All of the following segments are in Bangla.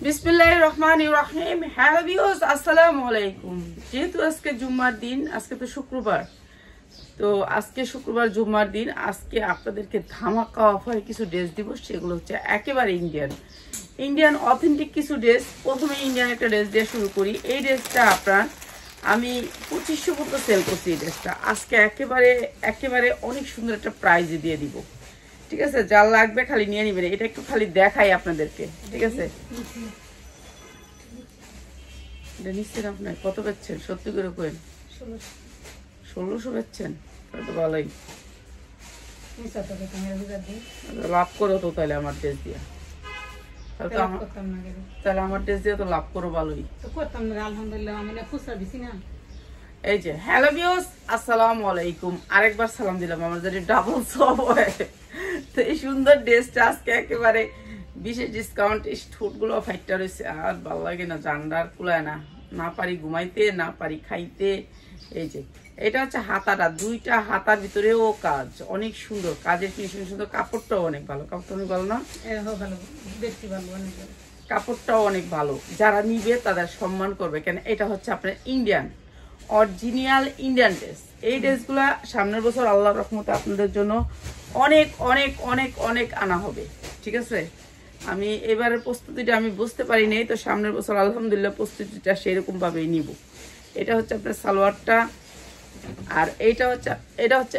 বিসমিল্লাহির রহমানির রহিম। হ্যালো ভিউয়ার্স, আসসালামু আলাইকুম। যেহেতু আজকে জুম্মার দিন, আজকে তো শুক্রবার, তো আজকে শুক্রবার জুম্মার দিন, আজকে আপনাদেরকে ধামাকা অফারে কিছু ড্রেস দিব। সেগুলো হচ্ছে একেবারে ইন্ডিয়ান অথেন্টিক কিছু ড্রেস। প্রথমে ইন্ডিয়ান একটা ড্রেস দিয়ে শুরু করি। এই ড্রেসটা আপনার আমি 2500 মতো সেল করছি। এই ড্রেসটা আজকে একেবারে অনেক সুন্দর একটা প্রাইজে দিয়ে দিব। ঠিক আছে, যার লাগবে খালি নিয়ে নিবেন। এটা একটু খালি দেখাই আপনাদেরকে। ঠিক আছে, এটা নিচ্ছেন আপনার কত পাচ্ছেন? সত্যি করে কেন 1600 পাচ্ছেন? তাহলে তো ভালোই লাভ করো তো। তাহলে আমার ড্রেস দিয়া তাহলে আমার ড্রেস দিয়ে তো লাভ করো ভালোই। এই যে হ্যালো ভিউয়ার্স, আসসালামু আলাইকুম। আরেকবার সালাম দিলাম, আমার যদি ডাবল সব হয়। তো এই সুন্দর ড্রেসটা আজকে একেবারে বিশেষ ডিসকাউন্ট। স্টুট গুলো ফাইটটা রয়েছে, আর ভালো লাগে না, জান্ডার কুলায় না, না পারি ঘুমাইতে, না পারি খাইতে। এই যে এটা হচ্ছে হাতাটা, দুইটা হাতার ভিতরেও কাজ অনেক সুন্দর, কাজের ফিনিশিং সুন্দর, কাপড়টাও অনেক ভালো। কাপড়টা অনেক ভালো না? কাপড়টাও অনেক ভালো। যারা নিবে তাদের সম্মান করবে, কেন এটা হচ্ছে আপনার ইন্ডিয়ান অরিজিনাল ইন্ডিয়ান ড্রেস। এই ড্রেসগুলা সামনের বছর আল্লাহর রহমতে আপনাদের জন্য অনেক অনেক অনেক অনেক আনা হবে। ঠিক আছে, আমি এবারের প্রস্তুতিটা আমি বুঝতে পারি নাই, তো সামনের বছর আলহামদুলিল্লাহ প্রস্তুতিটা সেরকম ভাবেই নিব। এটা হচ্ছে আপনার সালোয়ারটা, আর এটা হচ্ছে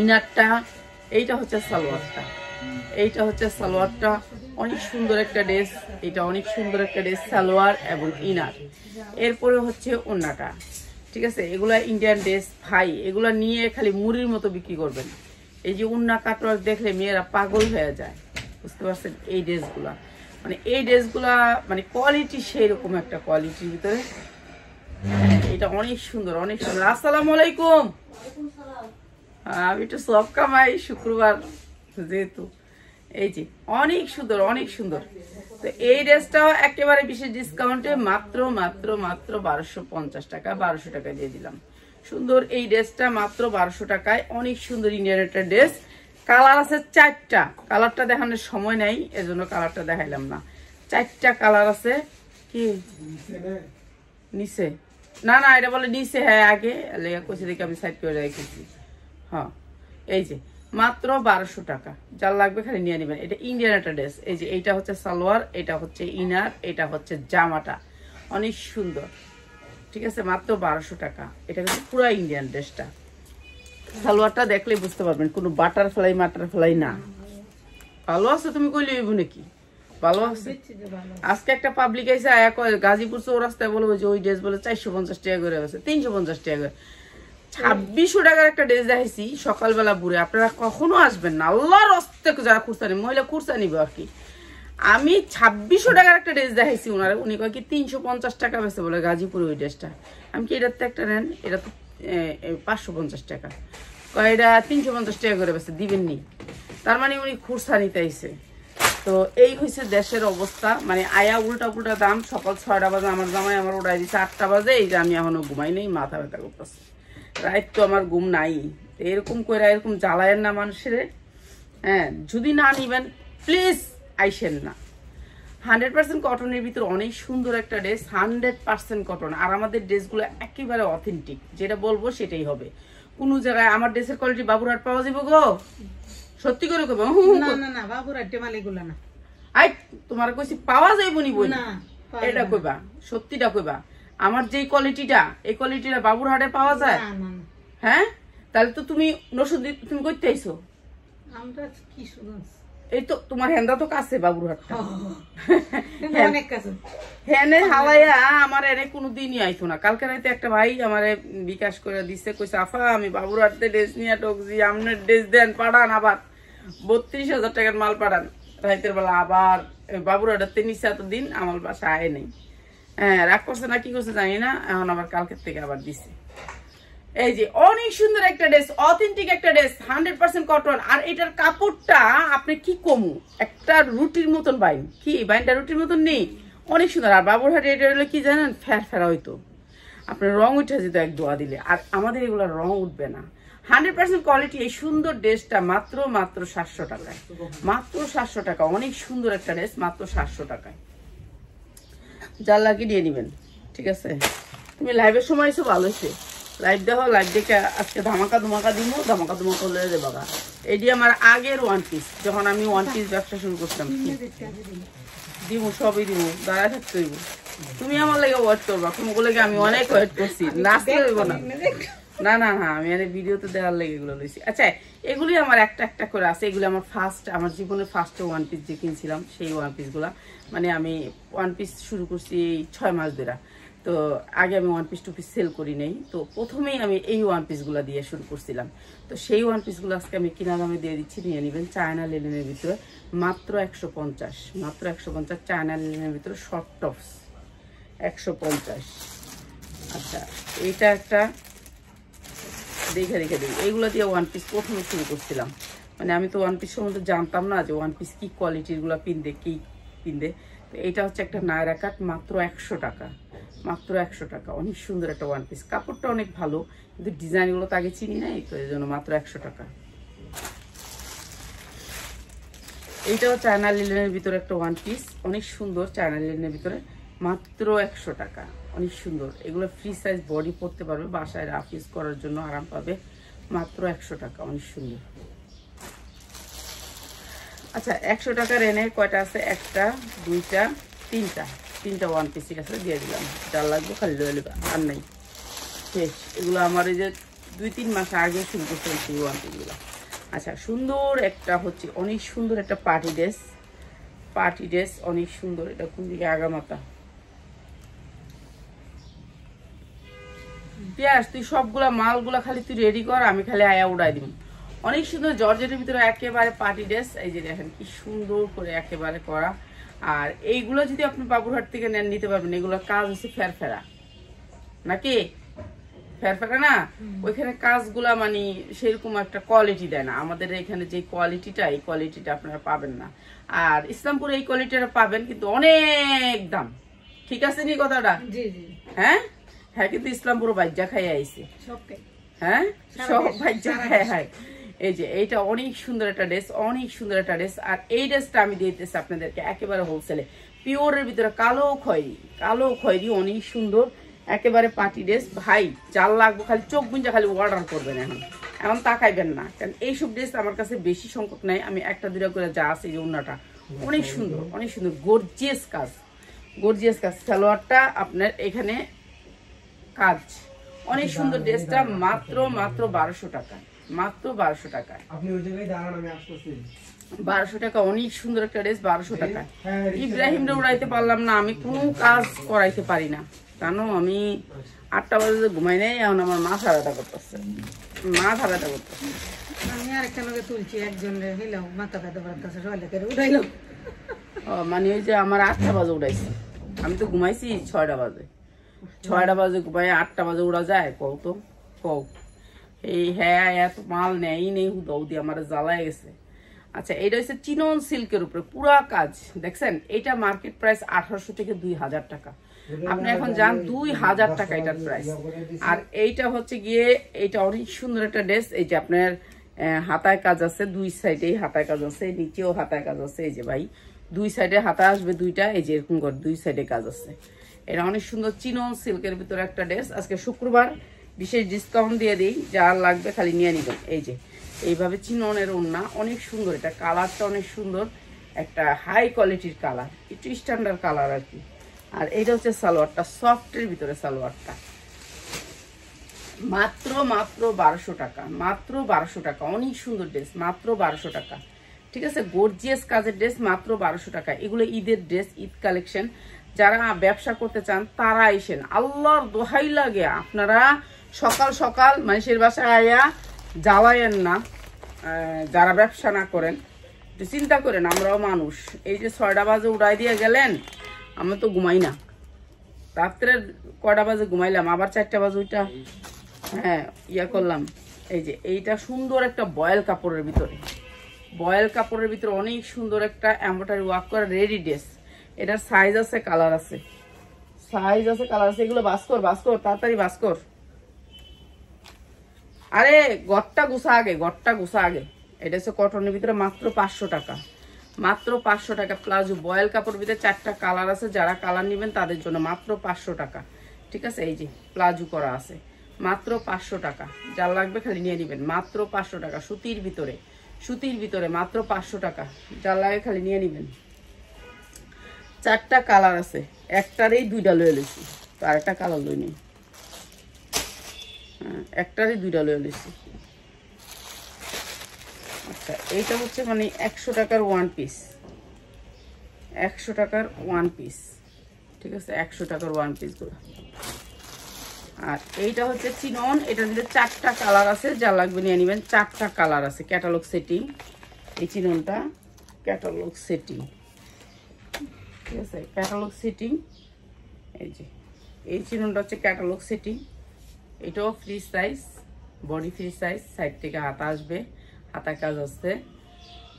ইনারটা, এইটা হচ্ছে সালোয়ারটা। অনেক সুন্দর একটা ড্রেস, এটা অনেক সুন্দর একটা ড্রেস, সালোয়ার এবং ইনার। এরপরে হচ্ছে ওড়নাটা। ঠিক আছে, এগুলা ইন্ডিয়ান ড্রেস ভাই, এগুলা নিয়ে খালি মুড়ির মতো বিক্রি করবেন। এই যে ওড়না কাটওয়ার্ক দেখলে মেয়েরা পাগল হয়ে যায়, বুঝতে পারছেন? এই ড্রেসগুলা মানে কোয়ালিটি সেই রকম একটা কোয়ালিটির ভিতরে। এটা অনেক সুন্দর, অনেক সুন্দর। আসসালামু আলাইকুম। আমি একটু সব কামাই শুক্রবার যেহেতু। এই যে অনেক সুন্দর, অনেক সুন্দর। তো এই ড্রেসটাও একেবারে বিশেষ ডিসকাউন্টে মাত্র 1250 টাকা, 1200 টাকা দিয়ে দিলাম। সুন্দর এই ড্রেসটা মাত্র 1200 টাকায়, অনেক সুন্দর ইন্ডিয়ান একটা ড্রেস। কালার আছে 4টা, কালারটা দেখানোর সময় নাই, এজন্য কালারটা দেখাইলাম না। 4টা কালার আছে। কি নিচে? না এটা বলে নিচে। হ্যাঁ, আগে লেখা কইছে দেখে আমি সাইড করে রেখেছি। হ্যাঁ, এই যে মাত্র 1200 টাকা, যার লাগবে খালি নিয়ে নেবেন। এটা ইন্ডিয়ান একটা ড্রেস। এই যে এইটা হচ্ছে সালোয়ার, এটা হচ্ছে ইনার, এটা হচ্ছে জামাটা, অনেক সুন্দর। ঠিক আছে, মাত্র 1200 টাকা। এটা হচ্ছে পুরো ইন্ডিয়ান ড্রেসটা। সালোয়ারটা দেখলে বুঝতে পারবেন, কোনো বাটারফ্লাই না। ভালো আছে? তুমি কইলে হইব নাকি? ভালো আছে। আজকে একটা পাবলিক আইসে আয়া কয় গাজীপুর চৌরাস্তায় বলবো যে ওই ড্রেস বলে 450 টাকা করে আছে, 350 টাকা করে। 2600 টাকার একটা ড্রেস দেখাইছি সকালবেলা বুড়ে। আপনারা কখনো আসবেন না, আল্লাহর হস্তে যারা খুরসা নিবে, মহিলা খুরসা নিবে আর কি। আমি 2600 টাকার একটা ড্রেস দেখাইছি ওনারা, উনি কয় কি 350 টাকা বেছে বলে গাজীপুরে ওই ড্রেসটা। আমি কি এটার তো একটা নেন, এটা তো 550 টাকা, কয় এটা 350 টাকা করে বেছে, দিবেন নি। তার মানে উনি খুরসা নিতে আইছে। তো এই হয়েছে দেশের অবস্থা, মানে আয়া উল্টা দাম। সকাল 6টা বাজে আমার জামাই আমার উড়াই দিচ্ছে 8টা বাজে। এই যে আমি এখনো ঘুমাই নেই, মাথা ব্যথা করতেছে, রাত তো আমার ঘুম নাই। এরকম করে এরকম জ্বালায়েন না মানুষের। হ্যাঁ, যদি না নিবেন প্লিজ আইসেন না। 100% কটনের ভিতর অনেক সুন্দর একটা ড্রেস, 100% কটন। আর আমাদের ড্রেসগুলো একেবারে অথেন্টিক, যেটা বলবো সেটাই হবে। কোনো জায়গায় আমার ড্রেসের কোয়ালিটি বাবুরহাট পাওয়া যাবে গো? সত্যি করে কইবা? না বাবুরহাট মালিগুলা না। আই তোমার কইছি পাওয়া যাইবো নি বই না, এটা কইবা, সত্যিটা কইবা। আমার যেই কোয়ালিটিটা, এই কোয়ালিটিটা বাবুরহাটে পাওয়া যায়? হ্যাঁ, তাহলে তো তুমি নসুদ্দি তুমি কইতে আইছো। আমরা কি শুনছ? এই তো তোমার হেন্দা তো কাছে বাবুরহাটটা, অনেক কাছে। হেনে হালাইয়া আমার এনে কোনোদিনই আইতো না। কালকে রাতে একটা ভাই আমারে বিকাশ করে দিছে, কইছে আফা আমি বাবুরহাটতে ড্রেস নিয়ে টকছি, আপনার ড্রেস দেন, পাঠান, আবার 32,000 টাকার মাল পাঠান। রাতের বেলা আবার বাবুরহাটে নিচে এতদিন আমার বাসা আয় নেই। হ্যাঁ, রাগ করছে না কি করছে জানি না, এখন আবার কালকের থেকে আবার দিছে। এই যে অনেক সুন্দর একটা ড্রেস, অথেন্টিক একটা ড্রেস, 100% কটন। আর এটার কাপড়টা আপনি কি কমু, একটা রুটির মতন বাইন, কি বাইনটা রুটির মতন নেই, অনেক সুন্দর। আর বাবুরহাটে এটা হলো কি জানেন, ফেরা হইতো, আপনার রং উঠে যেত এক দোয়া দিলে। আর আমাদের এগুলো রং উঠবে না, 100% কোয়ালিটি। এই সুন্দর ড্রেসটা মাত্র 700 টাকায়, মাত্র 700 টাকা। অনেক সুন্দর একটা ড্রেস, মাত্র 700 টাকায়। যার লাগে নিয়ে নিবেন, ঠিক আছে? তুমি লাইভের সময় এসে ভালো হয়েছে, লাইভ দেখো, লাইভ দেখে আজকে ধামাকা ধুমাকা দিব, ধামাকা ধুমাকা হলে দেবো। এটি আমার আগের ওয়ান পিস, যখন আমি ওয়ান পিস ব্যবসা শুরু করতাম। দিব, সবই দিব, দাঁড়ায় থাকতে হইব। তুমি আমার লাগে ওয়েট করবা, তোমাগুলোকে আমি অনেক ওয়েট করছি, নাচতে হইব না। না না না, আমি আর ভিডিওতে দেওয়ার লেগে এগুলো লইছি। আচ্ছা, এগুলি আমার একটা একটা করে আছে। এগুলি আমার ফার্স্ট, আমার জীবনের ফার্স্ট ওয়ান পিস যে কিনছিলাম, সেই ওয়ান পিসগুলা। মানে আমি ওয়ান পিস শুরু করছি 6 মাস ধরে। তো আগে আমি one piece two piece sell করি নাই, তো প্রথমেই আমি এই ওয়ান পিসগুলা দিয়ে শুরু করছিলাম। তো সেই ওয়ান পিসগুলো আজকে আমি কিনা দামে দিয়ে দিচ্ছি, নিয়ে নেবেন। চায়না লিনেনের ভিতরে মাত্র 150, মাত্র 150। চায়না লিনেনের ভিতরে শর্ট টপস 150। আচ্ছা, এইটা একটা দেখে দিই। এইগুলো দিয়ে ওয়ান পিস প্রথমে শুরু করছিলাম। মানে আমি তো ওয়ান পিস সম্বন্ধে জানতাম না যে ওয়ান পিস কি কোয়ালিটির গুলা পিনতে, কি পিনতে। তো এটা হচ্ছে একটা নায়রা কাট, মাত্র 100 টাকা, মাত্র 100 টাকা। অনেক সুন্দর একটা ওয়ান পিস, কাপড়টা অনেক ভালো, কিন্তু ডিজাইনগুলো তো আগে চিনি নাই, তো এই জন্য মাত্র 100 টাকা। এইটাও চায়না লিনেনের ভিতরে একটা ওয়ান পিস, অনেক সুন্দর, চায়না লিনেনের ভিতরে মাত্র 100 টাকা। অনেক সুন্দর, এগুলো ফ্রি সাইজ বডি পরতে পারবে, বাসায় রাফ ইউজ করার জন্য আরাম পাবে, মাত্র 100 টাকা। অনেক সুন্দর। আচ্ছা, 100 টাকার এনে কয়টা আছে? একটা, দুইটা, তিনটা ওয়ান পিসই আছে, দিয়ে দিলাম। যার লাগবে খালি লয়ে নেবা, আর নাই, শেষ। এগুলো আমার এই যে 2-3 মাস আগে শুরু করতে হয়েছে ওয়ান পিসগুলো। আচ্ছা, সুন্দর একটা হচ্ছে, অনেক সুন্দর একটা পার্টি ড্রেস, অনেক সুন্দর। এটা কোন দিকে? আগামাতা। পিয়াস, তুই সবগুলা মালগুলা খালি তুই রেডি কর, আমি খালি আয়া উড়াই দিব। অনেক সুন্দর জর্জেটের ভিতরে একেবারে পার্টি ড্রেস। এই যে দেখেন কি সুন্দর করে একেবারে করা। আর এইগুলো যদি আপনি বাবুরহাট থেকে নেন, নিতে পারবেন। এগুলোর কাজ হচ্ছে ফেরফেরা, নাকি ফেরফেরা না? ওইখানে কাজগুলা মানে সেরকম একটা কোয়ালিটি দেয় না। আমাদের এখানে যে কোয়ালিটিটা, এই কোয়ালিটিটা আপনারা পাবেন না। আর ইসলামপুরে এই কোয়ালিটিটা পাবেন, কিন্তু অনেক দাম। ঠিক আছে নি কথাটা? হ্যাঁ হ্যাঁ, কিন্তু ইসলামপুর বাইজা খাই আইছে, হ্যাঁ সব বাইজা খাই। এই যে এইটা অনেক সুন্দর একটা ড্রেস, অনেক সুন্দর একটা ড্রেস। আর এই ড্রেসটা আমি দিতেছি আপনাদেরকে একেবারে হোলসেলে, পিওরের ভিতরে কালো খয়েরি, অনেক সুন্দর একেবারে পার্টি ড্রেস। ভাই যার লাগবে খালি চোখ বুঞ্জা খালি অর্ডার করবেন, এখন তাকাইবেন না, কারণ এইসব ড্রেস আমার কাছে বেশি সংখ্যক নাই। আমি একটা দুটা করে যা আছে, যে ওন্নাটা অনেক সুন্দর, অনেক সুন্দর, গর্জিয়াস কাজ। সালোয়ারটা আপনার এখানে কাজ, অনেক সুন্দর। ড্রেসটা মাত্র 1200 টাকা, মাত্র 1200 টাকা। আপনি ওই জায়গায় দাঁড়ান, আমি আসতেছি। 1200 টাকা, অনেক সুন্দর একটা ড্রেস, 1200 টাকা। ইব্রাহিমরে উড়াইতে পারলাম না, আমি কোনো কাজ করাইতে পারি না, জানো। আমি 8টা বাজে ঘুমাই নাই, এখন আমার মাথা ব্যথা করতেছে। আমি আরেকটা লোকে তুলছি, একজন হইলাম মাথা ব্যথা করতেছে, উড়াইলাম। মানে ওই যে আমার 8টা বাজে উড়াইছে, আমি তো ঘুমাইছি 6টা বাজে ঘুমাই, 8টা বাজে উড়া যায়? কও তো, কও। এই হ্যাঁ, এত মাল নেই হুদি আমার জ্বালায় গেছে। আচ্ছা, এটা হচ্ছে চিনন সিল্কের উপরে পুরা কাজ, দেখছেন? এটা মার্কেট প্রাইস 1800 থেকে 2000 টাকা। আপনি এখন যান 2000 টাকা এটার প্রাইস। আর এইটা হচ্ছে গিয়ে, এইটা অনেক সুন্দর একটা ড্রেস। এই যে আপনার হাতায় কাজ আছে, 2 সাইডেই হাতায় কাজ আছে, নিচেও হাতায় কাজ আছে। এই যে ভাই 2 সাইডে হাতা আসবে 2টা, এই যে এরকম করে 2 সাইডে কাজ আছে। এটা অনেক সুন্দর চিনন সিল্কের ভিতরে একটা ড্রেস। আজকে শুক্রবার বিশেষ ডিসকাউন্ট দিয়ে দিই, যার লাগবে খালি নিয়ে নিবেন। এই যে এইভাবে চিননের ওড়না, অনেক সুন্দর। এটা কালারটা অনেক সুন্দর, একটা হাই কোয়ালিটির কালার, একটু স্ট্যান্ডার্ড কালার আর কি। আর এইটা হচ্ছে সালোয়ারটা, সফটের ভিতরে সালোয়ারটা, মাত্র 1200 টাকা, মাত্র 1200 টাকা। অনেক সুন্দর ড্রেস, মাত্র 1200 টাকা। ঠিক আছে, গর্জিয়াস কাজের ড্রেস, মাত্র 1200 টাকা। এগুলো ঈদের ড্রেস, ঈদ কালেকশন। যারা ব্যবসা করতে চান তারা আইসেন, আল্লাহর দোহাই লাগে। আপনারা সকাল সকাল মানুষের বাসায় আয়া জ্বালায়েন না, যারা ব্যবসা না করেন। একটু চিন্তা করেন, আমরাও মানুষ। এই যে 6টা বাজে উড়াই দিয়ে গেলেন, আমরা তো ঘুমাই না। রাত্রে কয়টা বাজে ঘুমাইলাম, আবার 4টা বাজে ওইটা হ্যাঁ ইয়া করলাম। এই যে এইটা সুন্দর একটা বয়েল কাপড়ের ভিতরে, অনেক সুন্দর একটা এমব্রয়ডারি ওয়ার্ক করা রেডি ড্রেস। এটার সাইজ আছে, কালার আছে, এগুলো বাস কর তাড়াতাড়ি বাস কর। আরে গড়টা গুছা আগে, গড়টা গুছা আগে। এটা হচ্ছে কটনের ভিতরে মাত্র 500 টাকা, মাত্র 500 টাকা। প্লাজো বয়েল কাপড়ের ভিতরে 4টা কালার আছে, যারা কালার নেবেন তাদের জন্য মাত্র 500 টাকা। ঠিক আছে, এই যে প্লাজো করা আছে মাত্র 500 টাকা। যার লাগবে খালি নিয়ে নেবেন মাত্র 500 টাকা। সুতির ভিতরে, সুতির ভিতরে মাত্র 500 টাকা। যার লাগে খালি নিয়ে নেবেন। 4টা কালার আছে, একটারই 2টা লয়ে লইছি, তো আরেকটা কালার লই নি। হ্যাঁ, একটারই 2টা লয়ে লইছি। আচ্ছা, এইটা হচ্ছে মানে 100 টাকার ওয়ান পিস, 100 টাকার ওয়ান পিস। ঠিক আছে, 100 টাকার ওয়ান পিসগুলো। আর এইটা হচ্ছে চিনন, এটার ভিতরে 4টা কালার আছে, যা লাগবে নিয়ে নেবেন। 4টা কালার আছে, ক্যাটালগ সেটিং। এই চিননটা ক্যাটালগ সেটিং। ঠিক আছে, ক্যাটালগ সেটিং। এই যে এই চিননটা হচ্ছে ক্যাটালগ সেটিং। এটাও free size, body free size, side থেকে হাতা আসবে, হাতা কাজ আসছে।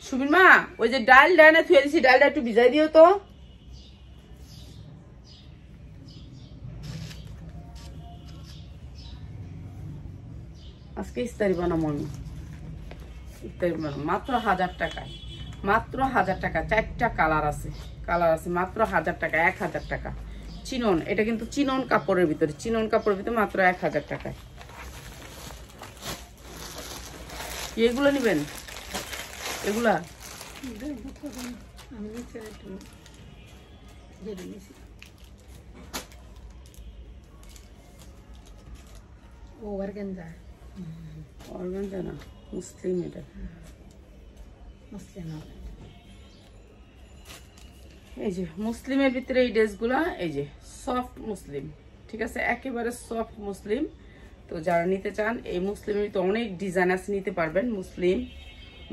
সুমিন মা, ওই যে ডাল ডাইনে থুয়ে দিছি, ডালটা একটু ভিজাই দিও তো। আজকে ইফতারি বানাবো আমি, ইফতারি বানাবো মাত্র 1000 টাকায়, মাত্র 1000 টাকা। 4টা কালার আছে, কালার আছে মাত্র 1000 টাকা, 1000 টাকা। চিনন, এটা কিন্তু চিনন কাপড়ের ভিতরে, চিনন কাপড়ের ভিতরে মাত্র 1000 টাকায়। এগুলো নিবেন, এগুলা আমি নিচে একটু জেনে নিয়েছি। ও অর্গানজা, অর্গানজা না, মুসলিম। এটা মুসলিম। এই যে মুসলিমের ভিতরে এই ড্রেসগুলা, এই যে সফট মুসলিম। ঠিক আছে, একেবারে সফট মুসলিম। তো যারা নিতে চান, এই মুসলিমের ভিতরে অনেক ডিজাইন আছে, নিতে পারবেন।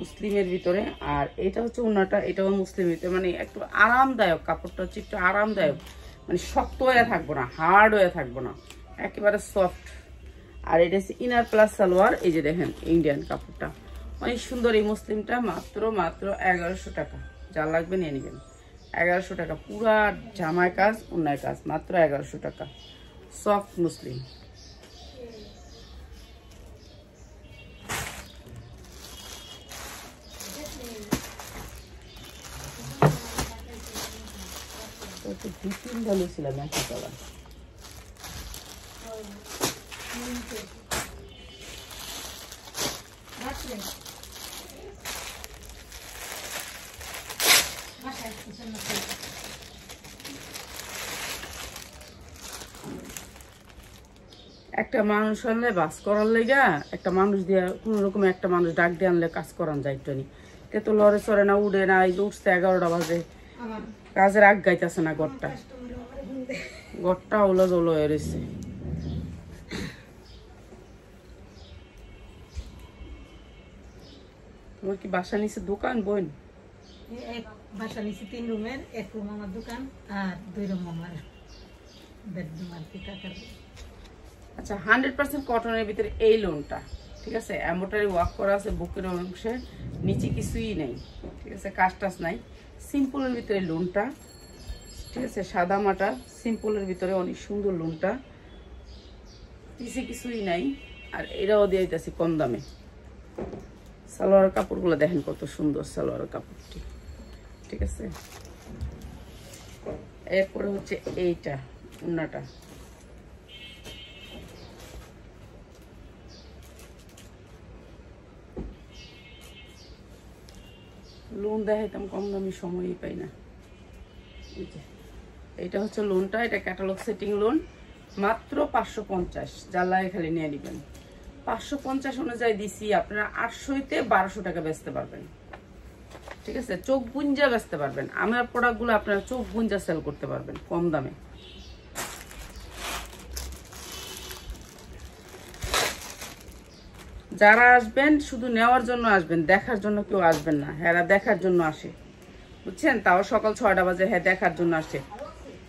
মুসলিমের ভিতরে। আর এটা হচ্ছে ওনাটা, এটাও মুসলিমের ভিতরে, মানে একটু আরামদায়ক। কাপড়টা হচ্ছে একটু আরামদায়ক, মানে শক্ত হয়ে থাকবো না, হার্ড হয়ে থাকবো না, একেবারে সফট। আর এটা হচ্ছে ইনার প্লাস সালোয়ার। এই যে দেখেন ইন্ডিয়ান কাপড়টা অনেক সুন্দর। এই মুসলিমটা মাত্র 1100 টাকা। যার লাগবে নিয়ে নেবেন। 1100 টাকা, পুরা জামায় কাজ, অন্যায় কাজ, মাত্র 1100 টাকা। সফট মুসলিম। দুই-তিন বলেছিলাম একই কালার। একটা মানুষ আনলে বাস করার লেগা, একটা মানুষ দিয়ে কোন রকম একটা মানুষ ডাক দিয়ে আনলে কাজ করান যায় একটু। কে তো লড়ে চড়ে না, উড়ে না, এই যে উঠছে 11টা বাজে, কাজের আগ গাইতেছে না। ঘরটা ওলো জলো হয়ে রয়েছে। তোমার কি বাসা নিচে দোকান বোন? বাসা নিচে 3 রুমের, 1 রুম আমার দোকান আর 2 রুম আমার বেডরুম আর কি টাকার। আচ্ছা, 100% কটনের ভিতরে এই লোনটা। ঠিক আছে, এমব্রয়ডারি ওয়ার্ক করা আছে বুকের অংশে, নিচে কিছুই নেই। ঠিক আছে, কাজ টাজ নাই, সিম্পলের ভিতরে লোনটা। ঠিক আছে, সাদা মাটা সিম্পলের ভিতরে অনেক সুন্দর লোনটা, নিচে কিছুই নাই। আর এরাও দিয়ে দিতেছি কম দামে। সালোয়ার কাপড়গুলো দেখেন কত সুন্দর সালোয়ার কাপড়টি। ঠিক আছে, এরপরে হচ্ছে এইটা ওড়নাটা। লোন দেখাইতাম কম দামি, সময়ই পাই না। এইটা হচ্ছে লোনটা, এটা ক্যাটালগ সেটিং লোন, মাত্র 550। যার লাগে খালি নিয়ে নেবেন। 550 অনুযায়ী দিছি, আপনারা 800-তে 1200 টাকা বেচতে পারবেন। ঠিক আছে, চোখ বুঞ্জা বেচতে পারবেন। আমার প্রোডাক্টগুলো আপনারা চোখ বুঞ্জা সেল করতে পারবেন কম দামে। যারা আসবেন শুধু নেওয়ার জন্য আসবেন, দেখার জন্য কেউ আসবেন না। হ্যাঁ, দেখার জন্য আসে, বুঝছেন, তাও সকাল 6টা বাজে। হ্যাঁ, দেখার জন্য আসে।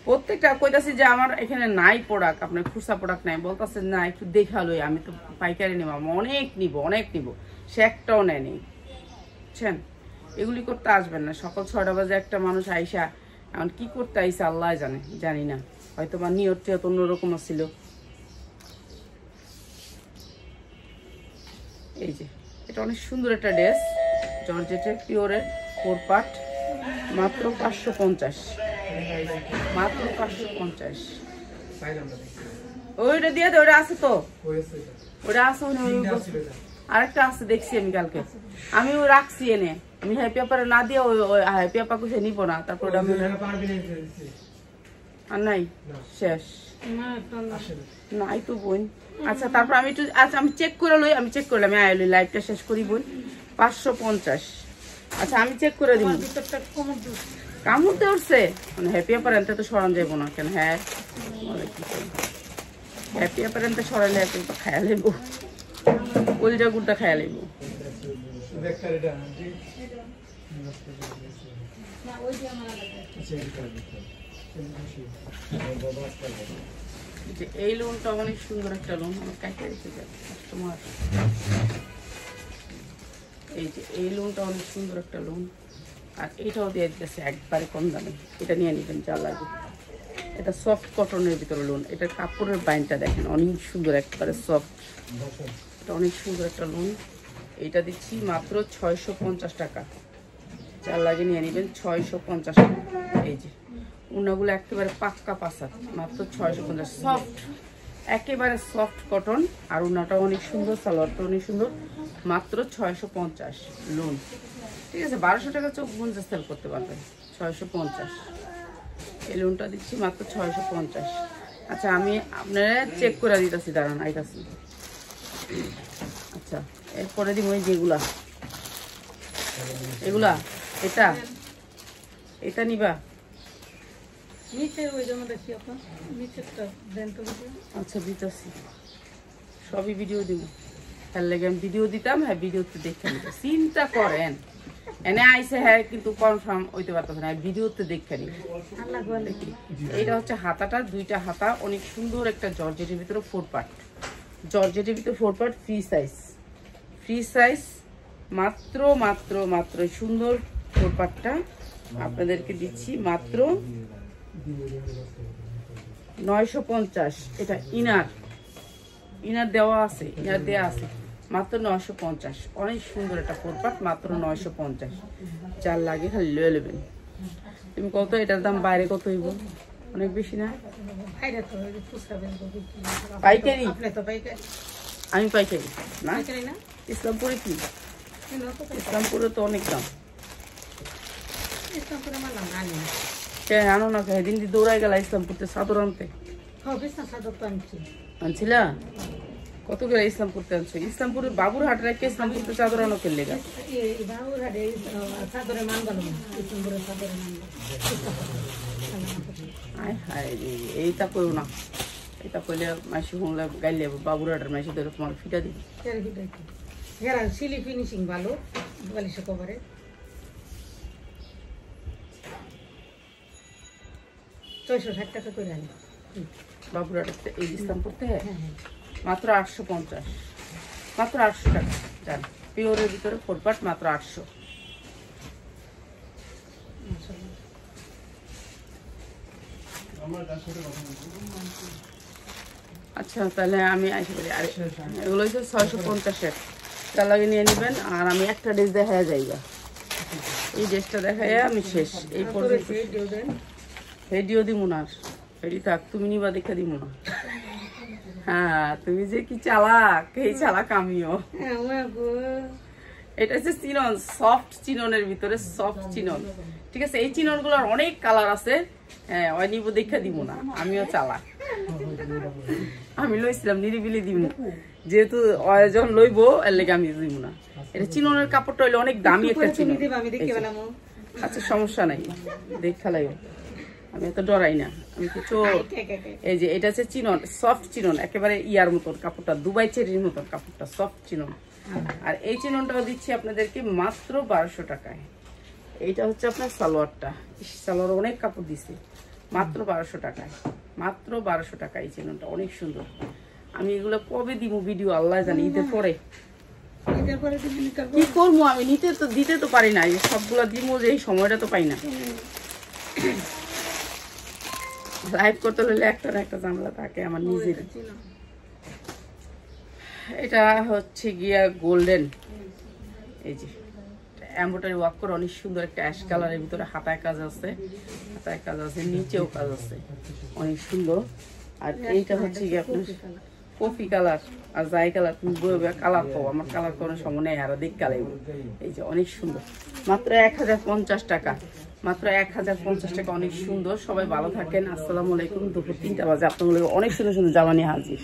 প্রত্যেকটা কইতাছি যে আমার এখানে নাই প্রোডাক্ট, আপনার খুচরা প্রোডাক্ট নাই, বলতেছে না একটু দেখালোই, আমি তো পাইকারি নেব, অনেক নিব, অনেক নিব, সে একটাও নেয়নি। বুঝছেন, এগুলি করতে আসবেন না। সকাল 6টা বাজে একটা মানুষ আইসা এখন কি করতে আইসা আল্লাহ জানে, জানি না, হয়তো বা নিয়ত টিয়ত অন্যরকম ছিল। এই যে এটা অনেক সুন্দর একটা ড্রেস, জর্জেটের পিওরের 4 পার্ট, মাত্র 550, মাত্র 550। ওইটা দিয়ে দে, ওটা আছে তো, ওটা আছে। আরেকটা আছে দেখছি আমি কালকে, আমি ও রাখছি এনে, আমি হ্যাপি পেপারে না দিয়ে ওই হ্যাপি পেপার কুছে নিব না, তারপর আমি আর নাই শেষ নাই তো বোন। আচ্ছা তারপর আমি একটু, আচ্ছা আমি চেক করে লই, আমি চেক করলাম, আমি আইলি লাইভটা শেষ করি বোন। 550। আচ্ছা আমি চেক করে দিব। কামড় ধরছে মানে হ্যাপি পেপার আনতে তো সরান যাবো না কেন? হ্যাঁ হ্যাপি পেপার আনতে সরাইলে একটু খায়া লেব, কলিজা গুড়টা খায়া লেব। এই লোনটা অনেক সুন্দর একটা লোন, আমার কাছে রেখে যাবে কাস্টমার। এই যে এই লোনটা অনেক সুন্দর একটা লোন, আর এটাও দিয়ে দিতেছে একবারে কম দামে। এটা নিয়ে নেবেন যা লাগে। এটা সফট কটনের ভিতরে লোন, এটার কাপড়ের বাইনটা দেখেন অনেক সুন্দর, একবারে সফট, এটা অনেক সুন্দর একটা লোন। এইটা দিচ্ছি মাত্র 650 টাকা, যা লাগে নিয়ে নেবেন 650 টাকা। এই যে উনাগুলো একেবারে পাক্কা পাসার, মাত্র 650, সফট, একেবারে সফট কটন, আর উনাটাও অনেক সুন্দর, সালোয়ারটা অনেক সুন্দর, মাত্র 650 লোন। ঠিক আছে, 1200 টাকা 50 সেল করতে পারবেন, 650 এই লোনটা দিচ্ছি মাত্র 650। আচ্ছা আমি আপনারা চেক করে দিতেছি, দাঁড়ান আইতাছি। আচ্ছা এরপরে দিব ওই যেগুলা, এগুলা, এটা এটা নিবা? আচ্ছা দিতেছি, সবই ভিডিও দিব, তার লেগে আমি ভিডিও দিতাম। হ্যাঁ ভিডিওতে দেখে নিব, চিন্তা করেন এনে আইসে হ্যাঁ কিন্তু কনফার্ম হইতে পারতেছে না, ভিডিওতে দেখে নিব। এইটা হচ্ছে হাতাটা, দুইটা হাতা, অনেক সুন্দর একটা জর্জেটের ভিতরে 4 পার্ট, জর্জেটের ভিতরে 4 part, free size, free size, মাত্র মাত্র মাত্র সুন্দর 4 পার্টটা আপনাদেরকে দিচ্ছি মাত্র 950। এটা ইনার, ইনার দেওয়া আছে, ইনার দেওয়া আছে, মাত্র 950। অনেক সুন্দর একটা 4 পার্ট, মাত্র 950। যার লাগে খালি লয়ে নেবেন। তুমি কত এটার দাম বাইরে কত হইব? অনেক বেশি না? পাইকারি? আমি পাইকারি না, ইসলামপুরে কি? ইসলামপুরে তো অনেক দাম। আনো না, সেদিন দৌড়াই গেল ইসলামপুরতে চাদর আনতে। আনছিলা? কত করে ইসলামপুরতে আনছো? ইসলামপুরের বাবুরহাট রেখে ইসলামপুরতে চাদর আনো কেন লেগা? এইটা করো না, এটা করলে মাসি শুনলে গাইলে বাবুরহাটের মাসি ধরে তোমার ফিটা দিবে। সিলি ফিনিশিং ভালো, বালিশে কভারে। বাবুরহাটে এই ইসলামপুরতে মাত্র 850, মাত্র 800 টাকা। জান পিওরের ভিতরে 4 পার্ট, মাত্র 800। আচ্ছা তাহলে আমি আসি বলি, এগুলো হচ্ছে 650-এর, তার লাগে নিয়ে নেবেন। আর আমি একটা ড্রেস দেখা যাইবা, এই ড্রেসটা দেখাই আমি শেষ। এই ভিডিও দিব না, হেডি থাক, তুমি নিবা দেখে দিব না। হ্যাঁ তুমি যে কি চালাক, এই চালাক আমিও। এটা হচ্ছে চিনন, সফট চিননের ভিতরে সফট চিনন। ঠিক আছে, এই চিনন গুলোর অনেক কালার আছে। হ্যাঁ ওই নিব দেখে দিব না, আমিও চালাক। আমি লইছিলাম নিরিবিলি দিব, যেহেতু যখন লইবো এর লেগে আমি দিব না। এটা চিননের কাপড়টা হইলে অনেক দামি একটা চিনন। আচ্ছা সমস্যা নাই, দেখা লাগবে, আমি এত ডরাই না, আমি কিছু। এই যে এটা হচ্ছে চিনন, সফট চিনন, একেবারে ইয়ার মতন কাপড়টা, দুবাই চেরির মতন কাপড়টা, সফট চিনন। আর এই চিননটাও দিচ্ছি আপনাদেরকে মাত্র 1200 টাকায়। এইটা হচ্ছে আপনার সালোয়ারটা, সালোয়ার অনেক কাপড় দিছে, মাত্র 1200 টাকায়, মাত্র 1200 টাকা। এই চিননটা অনেক সুন্দর। আমি এগুলো কবে দিব ভিডিও আল্লাহ জানি, ঈদের পরে। কি করবো আমি, নিতে তো দিতে তো পারি না, সবগুলো দিব যে এই সময়টা তো পাই না। লাইভ করতে হলে একটা না একটা ঝামেলা থাকে আমার নিজের। এটা হচ্ছে গিয়া গোল্ডেন, এই যে এমব্রয়ডারি ওয়ার্ক করে অনেক সুন্দর একটা অ্যাশ কালারের ভিতরে হাতায় কাজ আছে, নিচেও কাজ আছে, অনেক সুন্দর। আর এইটা হচ্ছে গিয়ে আপনার কফি কালার আর যাই কালার, তুমি বইবে কালার পাবো, আমার কালার কোনো সময় নেই, আর দেখ কালার। এই যে অনেক সুন্দর, মাত্র 1050 টাকা, মাত্র 1050 টাকা, অনেক সুন্দর। সবাই ভালো থাকেন, আসসালামু আলাইকুম। দুপুর 3টা বাজে আপনাদের অনেক সুন্দর সুন্দর জামা নিয়ে হাজির।